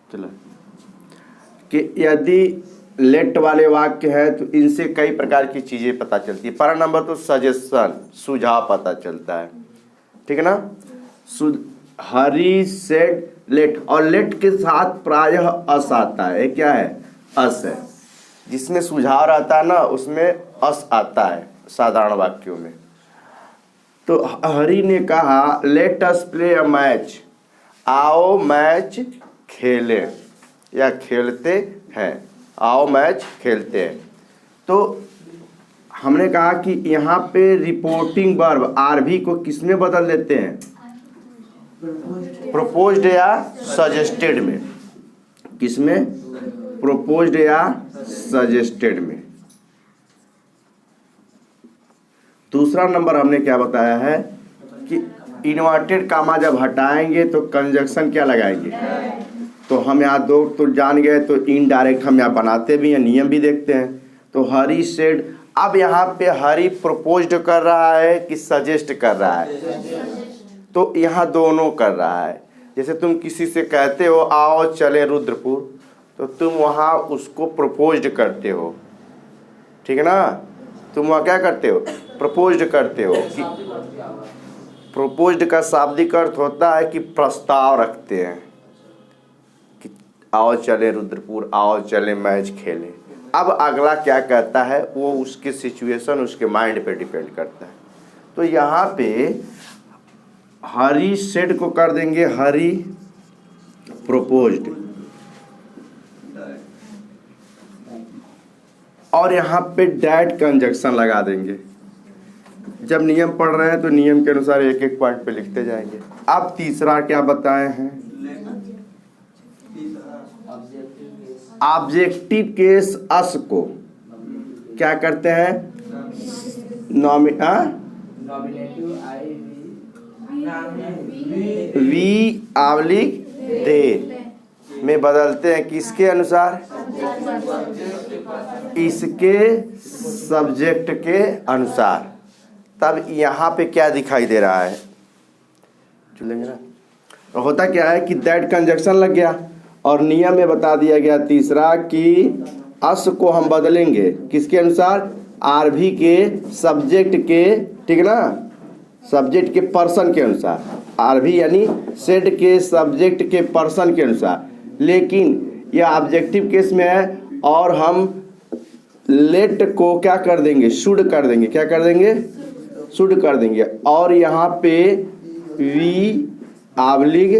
चलो कि यदि लेट वाले वाक्य है तो इनसे कई प्रकार की चीज़ें पता चलती है। पहला नंबर तो सजेशन, सुझाव पता चलता है, ठीक है ना। हरी सेड लेट, और लेट के साथ प्रायः अस आता है। क्या है? अस है। जिसमें सुझाव रहता है ना उसमें अस आता है साधारण वाक्यों में। तो हरी ने कहा let us play a match, आओ मैच खेलें या खेलते हैं, आओ मैच खेलते हैं। तो हमने कहा कि यहाँ पे रिपोर्टिंग वर्ब आरबी को किसमें बदल देते हैं? प्रोपोज्ड या सजेस्टेड में। किसमें? प्रोपोज्ड या सजेस्टेड में। दूसरा नंबर हमने क्या बताया है कि इन्वर्टेड कामा जब हटाएंगे तो कंजक्शन क्या लगाएंगे? तो हम यहाँ दो तो जान गए, तो इनडायरेक्ट हम यहाँ बनाते भी हैं, नियम भी देखते हैं। तो हरी सेड, अब यहाँ पे हरी प्रोपोज्ड कर रहा है कि सजेस्ट कर रहा है? तो यहाँ दोनों कर रहा है। जैसे तुम किसी से कहते हो आओ चले रुद्रपुर, तो तुम वहाँ उसको प्रपोज्ड करते हो, ठीक है ना। तुम वहाँ क्या करते हो? प्रपोज्ड करते हो। कि प्रपोज्ड का शाब्दिक अर्थ होता है कि प्रस्ताव रखते हैं कि आओ चले रुद्रपुर, आओ चले मैच खेलें। अब अगला क्या कहता है वो उसके सिचुएशन, उसके माइंड पे डिपेंड करता है। तो यहाँ पे हरी सेड को कर देंगे हरी प्रोपोज्ड, और यहाँ पे डैट कंजक्शन लगा देंगे। जब नियम पढ़ रहे हैं तो नियम के अनुसार एक एक पॉइंट पे लिखते जाएंगे। अब तीसरा क्या बताए हैं? ऑब्जेक्टिव केस अस को क्या करते हैं? वी आवलिक दे में बदलते हैं। किसके अनुसार? इसके सब्जेक्ट के अनुसार। तब यहाँ पे क्या दिखाई दे रहा है? चलेंगे ना। तो होता क्या है कि दैट कंजक्शन लग गया और नियम में बता दिया गया तीसरा कि अस को हम बदलेंगे किसके अनुसार? आरभी के सब्जेक्ट के, ठीक है ना, सब्जेक्ट के पर्सन के अनुसार। आरभी यानी सेड के सब्जेक्ट के पर्सन के अनुसार। लेकिन यह ऑब्जेक्टिव केस में है और हम लेट को क्या कर देंगे? शुड कर देंगे। क्या कर देंगे? शुड कर देंगे। और यहाँ पे वी आवलिग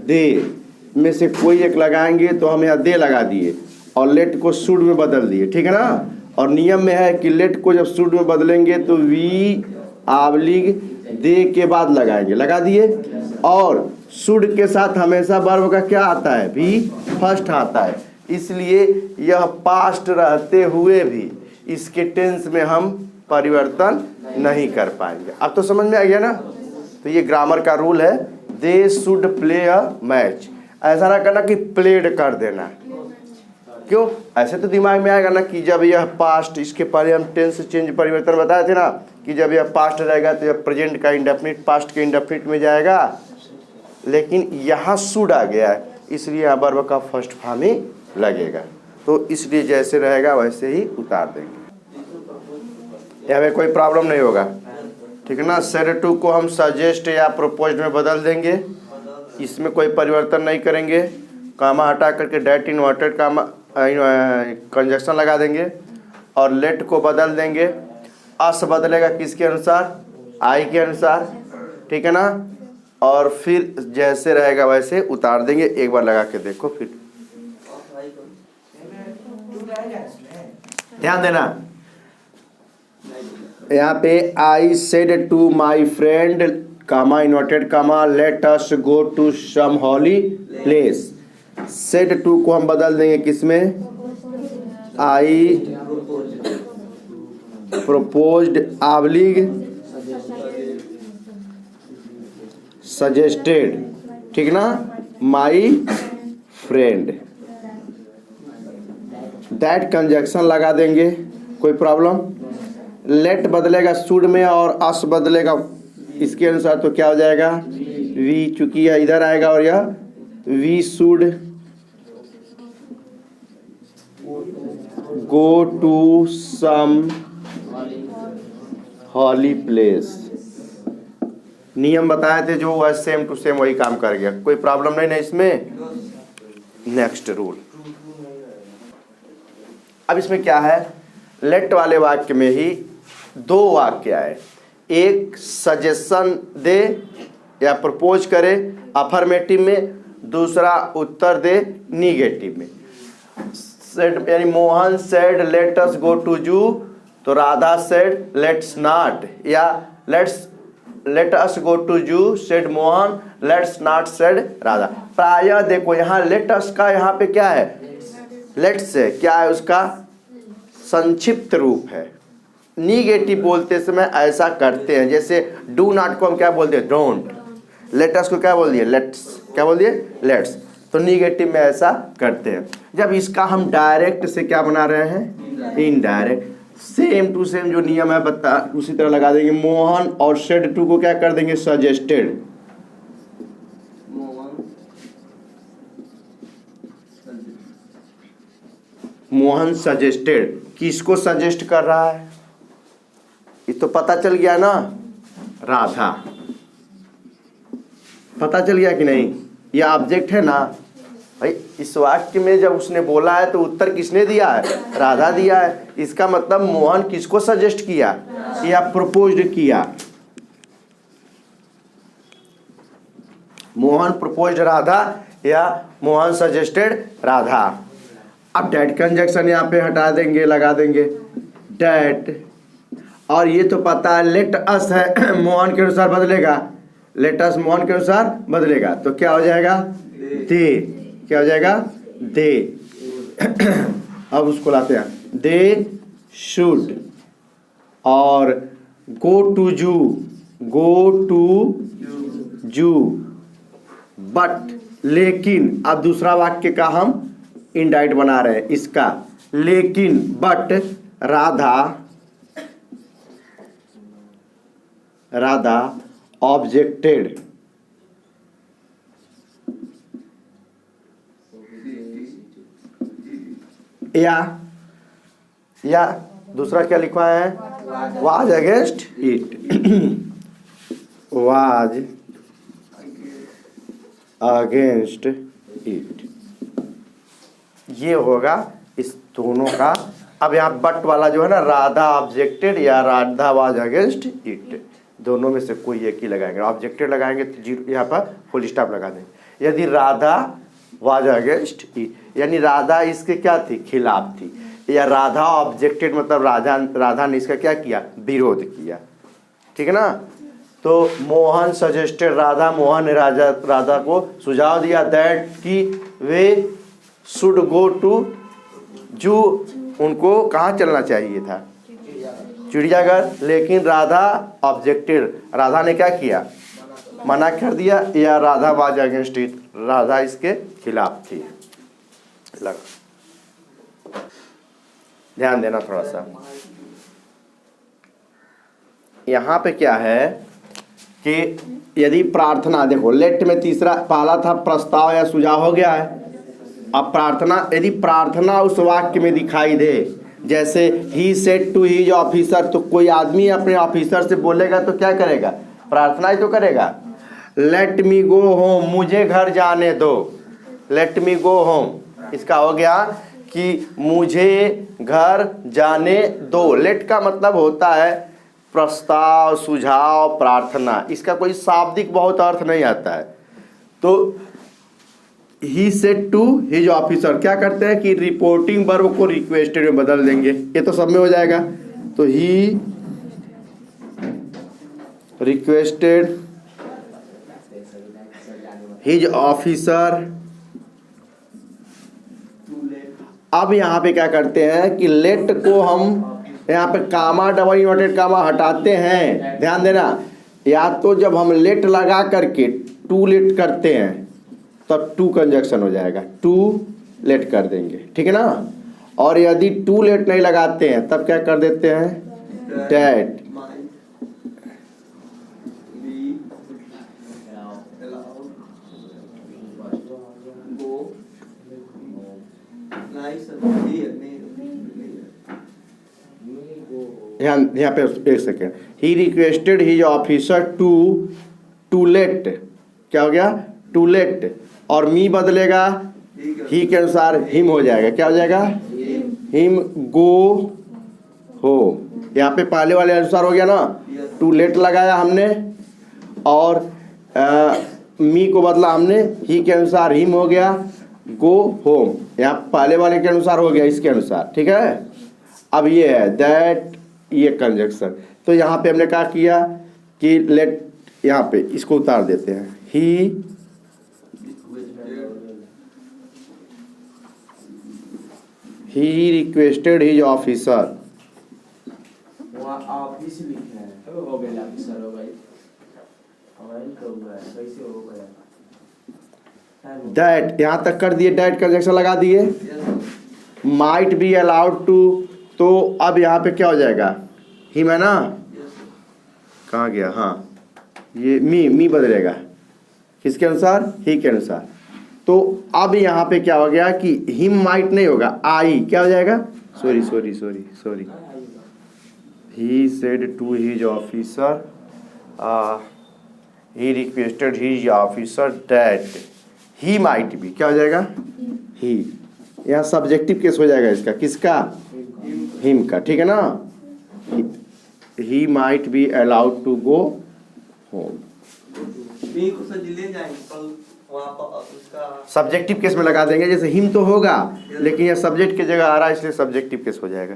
दे में से कोई एक लगाएंगे तो हम यहाँ दे लगा दिए और लेट को शुड में बदल दिए, ठीक है ना। और नियम में है कि लेट को जब शुड में बदलेंगे तो वी आवलिग दे के बाद लगाएंगे, लगा दिए। और शुड के साथ हमेशा वर्ब का क्या आता है? भी फर्स्ट आता है। इसलिए यह पास्ट रहते हुए भी इसके टेंस में हम परिवर्तन नहीं कर पाएंगे। अब तो समझ में आ गया ना। तो ये ग्रामर का रूल है, they should play a match. ऐसा ना करना कि प्लेड कर देना। क्यों? ऐसे तो दिमाग में आएगा ना कि जब यह पास्ट, इसके पहले हम टेंस चेंज परिवर्तन बताए थे ना कि जब यह पास्ट रहेगा तो यह प्रेजेंट का इंडेफिनिट पास्ट के इंडेफिनिट में जाएगा। लेकिन यहाँ शुड आ गया है इसलिए यहाँ वर्ब का फर्स्ट फॉर्म ही लगेगा। तो इसलिए जैसे रहेगा वैसे ही उतार देंगे, यहाँ में कोई प्रॉब्लम नहीं होगा, ठीक है ना। सेड टू को हम सजेस्ट या प्रोपोज्ड में बदल देंगे, इसमें कोई परिवर्तन नहीं करेंगे। कामा हटा करके डैट इन्वर्टेड कामा कंजक्शन लगा देंगे और लेट को बदल देंगे। अस बदलेगा किसके अनुसार? आई के अनुसार, ठीक है ना। और फिर जैसे रहेगा वैसे उतार देंगे। एक बार लगा के देखो फिर ध्यान देना। यहाँ पे I said to my friend comma inverted comma let us go to some holy place. Said to को हम बदल देंगे किसमें? आई प्रोपोज्ड आवलिग सजेस्टेड, ठीक ना, माई फ्रेंड। दैट कंजक्शन लगा देंगे, कोई प्रॉब्लम। लेट बदलेगा शुड में और अस बदलेगा इसके अनुसार, तो क्या हो जाएगा? वी, चूंकि यह इधर आएगा और यह we should go to some holy place। नियम बताए थे जो वह सेम टू सेम वही काम कर गया, कोई प्रॉब्लम नहीं ना इसमें। नेक्स्ट रूल, अब इसमें क्या है, लेट वाले वाक्य में ही दो वाक्य आए, एक सजेशन दे या प्रपोज करे अफर्मेटिव में, दूसरा उत्तर दे निगेटिव में। सेड यानी Mohan said let us go to zoo, तो राधा सेड लेट्स नॉट, या let us go to zoo said Mohan, let's not said Radha. प्रायः देखो यहाँ लेट अस का यहाँ पे क्या है, लेट्स है, क्या है उसका संक्षिप्त रूप है। निगेटिव बोलते समय ऐसा करते हैं, जैसे डू नॉट को हम क्या बोलते हैं, डोंट। लेटस को क्या बोल दिए, लेट्स, क्या बोल दिए, लेट्स। तो निगेटिव में ऐसा करते हैं। जब इसका हम डायरेक्ट से क्या बना रहे हैं, इनडायरेक्ट, सेम टू सेम जो नियम है बता उसी तरह लगा देंगे। मोहन और सेड टू को क्या कर देंगे, सजेस्टेड। मोहन सजेस्टेड, किसको सजेस्ट कर रहा है, ये तो पता चल गया ना, राधा। पता चल गया कि नहीं, ये ऑब्जेक्ट है ना भाई। इस वाक्य में जब उसने बोला है तो उत्तर किसने दिया है, राधा दिया है। इसका मतलब मोहन किसको सजेस्ट किया या प्रपोज्ड किया, मोहन प्रपोज्ड राधा या मोहन सजेस्टेड राधा। अब डैट कंजक्शन यहाँ पे हटा देंगे, लगा देंगे डैट, और ये तो पता है लेट अस है, मोहन के अनुसार बदलेगा, लेट अस मोहन के अनुसार बदलेगा, तो क्या हो जाएगा, दे। क्या हो जाएगा, दे। अब उसको लाते हैं, दे शुड, और गो टू जू, गो टू जू, बट, लेकिन। अब दूसरा वाक्य का हम इनडायरेक्ट बना रहे हैं इसका, लेकिन बट राधा ऑब्जेक्टेड, या दूसरा क्या लिखा है, was against it, was against it, ये होगा इस दोनों का। अब यहाँ बट वाला जो है ना, राधा ऑब्जेक्टेड या राधा वाज अगेंस्ट इट, दोनों में से कोई एक ही लगाएंगे। ऑब्जेक्टेड लगाएंगे तो जीरो, यहाँ पर फुल स्टॉप लगा देंगे। यदि राधा वाज अगेंस्ट इट, यानी राधा इसके क्या थी, खिलाफ थी, या राधा ऑब्जेक्टेड मतलब राधा ने इसका क्या किया, विरोध किया। ठीक है ना। तो मोहन सजेस्टेड राधा, मोहन ने राधा को सुझाव दिया दैट कि वे शुड गो टू जू, उनको कहाँ चलना चाहिए था, चिड़ियाघर। लेकिन राधा ऑब्जेक्टेड, राधा ने क्या किया, मना कर दिया, या Radha was against it, Radha इसके खिलाफ थी। लगा, ध्यान देना थोड़ा सा। यहाँ पे क्या है कि यदि प्रार्थना, देखो लेट में तीसरा, पहला था प्रस्ताव या सुझाव हो गया है। अब प्रार्थना, यदि प्रार्थना उस वाक्य में दिखाई दे, जैसे he said to his officer, तो कोई आदमी अपने ऑफिसर से बोलेगा तो क्या करेगा, प्रार्थना ही तो करेगा। लेट मी गो होम, मुझे घर जाने दो, लेट मी गो होम, इसका हो गया कि मुझे घर जाने दो। लेट का मतलब होता है प्रस्ताव, सुझाव, प्रार्थना, इसका कोई शाब्दिक बहुत अर्थ नहीं आता है। तो he said to his officer, क्या करते हैं कि रिपोर्टिंग वर्ब को रिक्वेस्टेड में बदल देंगे, ये तो सब में हो जाएगा। तो ही रिक्वेस्टेड हिज ऑफिसर। अब यहाँ पे क्या करते हैं कि लेट को हम यहाँ पे कामा, डबल इन्वर्टेड कामा हटाते हैं, ध्यान देना। या तो जब हम लेट लगा करके टू लेट करते हैं तब टू कंजक्शन हो जाएगा, टू लेट कर देंगे, ठीक है ना। और यदि टू लेट नहीं लगाते हैं तब क्या कर देते हैं, डैट। ध्यान यहाँ पे एक second, he requested his officer to let, क्या हो गया, टू लेट, और मी बदलेगा ही के अनुसार हिम हो जाएगा, क्या हो जाएगा, हिम गो हो। यहाँ पे पहले वाले अनुसार हो गया ना, टू लेट लगाया हमने और मी को बदला हमने, ही के अनुसार हिम हो गया, गो होम, यहाँ पहले वाले के अनुसार हो गया, इसके अनुसार, ठीक है। अब ये है दैट, ये कंजक्शन, तो यहाँ पे हमने क्या किया कि लेट, यहाँ पे इसको उतार देते हैं, ही रिक्वेस्टेड हिज ऑफिसर, ऑफिस लिखना है, हो गया ऑफिसर, हो गई हमारी तो हुआ है, कैसे हो गया दैट, यहाँ तक कर दिए, दैट कंजक्शन लगा दिए, माइट बी अलाउड टू, तो अब यहाँ पे क्या हो जाएगा, हिम है ना, कहाँ गया, हाँ ये मी बदलेगा किसके अनुसार, ही के अनुसार। तो अब यहाँ पे क्या हो गया कि हिम माइट नहीं होगा, आई क्या हो जाएगा, sorry he said to his officer, he requested his officer that he might be, क्या हो जाएगा, ही, यहाँ सब्जेक्टिव केस हो जाएगा इसका, किसका, हिम का, ठीक है ना, he might be allowed to go home, subjective case में लगा देंगे, जैसे हिम तो होगा लेकिन यह सब्जेक्ट की जगह आ रहा है इसलिए सब्जेक्टिव केस हो जाएगा।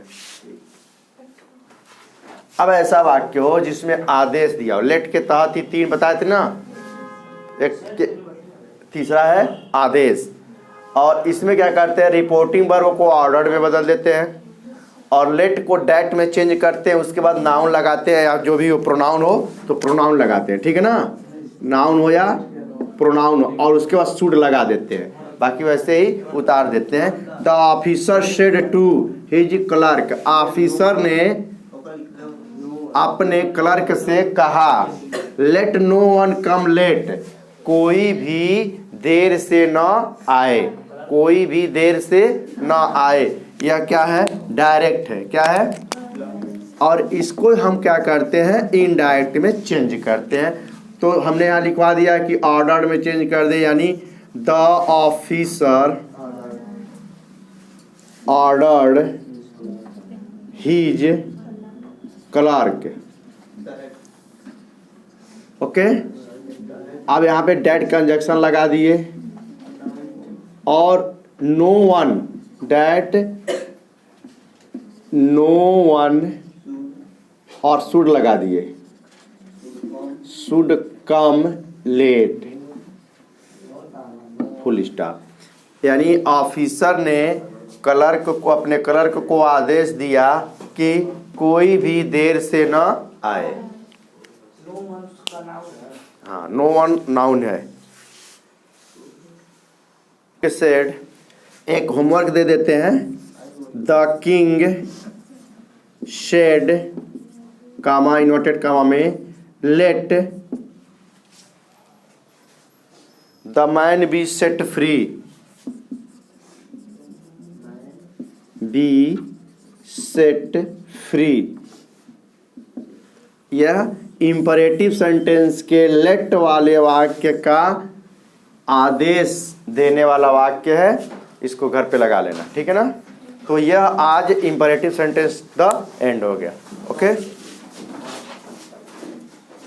अब ऐसा वाक्य हो जिसमें आदेश दिया हो, लेट के तहत ही 3 बताए थे ना, एक तीसरा है आदेश, और इसमें क्या करते हैं, रिपोर्टिंग वर्ब को ऑर्डर में बदल देते हैं और लेट को डैट में चेंज करते हैं, उसके बाद नाउन लगाते हैं, या जो भी हो प्रोनाउन हो तो प्रोनाउन लगाते हैं, ठीक है ना, नाउन हो या प्रोनाउन हो, और उसके बाद शुड लगा देते हैं, बाकी वैसे ही उतार देते हैं। The officer said to his clerk, officer ने अपने क्लर्क से कहा, let no one come late, कोई भी देर से न आए, कोई भी देर से न आए, यह क्या है, डायरेक्ट है, क्या है, और इसको हम क्या करते हैं, इनडायरेक्ट में चेंज करते हैं। तो हमने यहाँ लिखवा दिया कि ऑर्डर में चेंज कर दे, यानी the officer ordered his clerk, okay. अब यहाँ पे डेट कंजक्शन लगा दिए और no one, that no one और शुड लगा दिए, should come late, full stop. यानी ऑफिसर ने क्लर्क को, अपने क्लर्क को आदेश दिया कि कोई भी देर से न आए, हाँ नो वन नाउन है। सेड, एक होमवर्क दे देते हैं, the king said, comma inverted comma में, let the man be set free, be set free. यह इंपरेटिव सेंटेंस के लेट वाले वाक्य का आदेश देने वाला वाक्य है, इसको घर पे लगा लेना, ठीक है ना। तो यह आज इंपरेटिव सेंटेंस द एंड हो गया, ओके।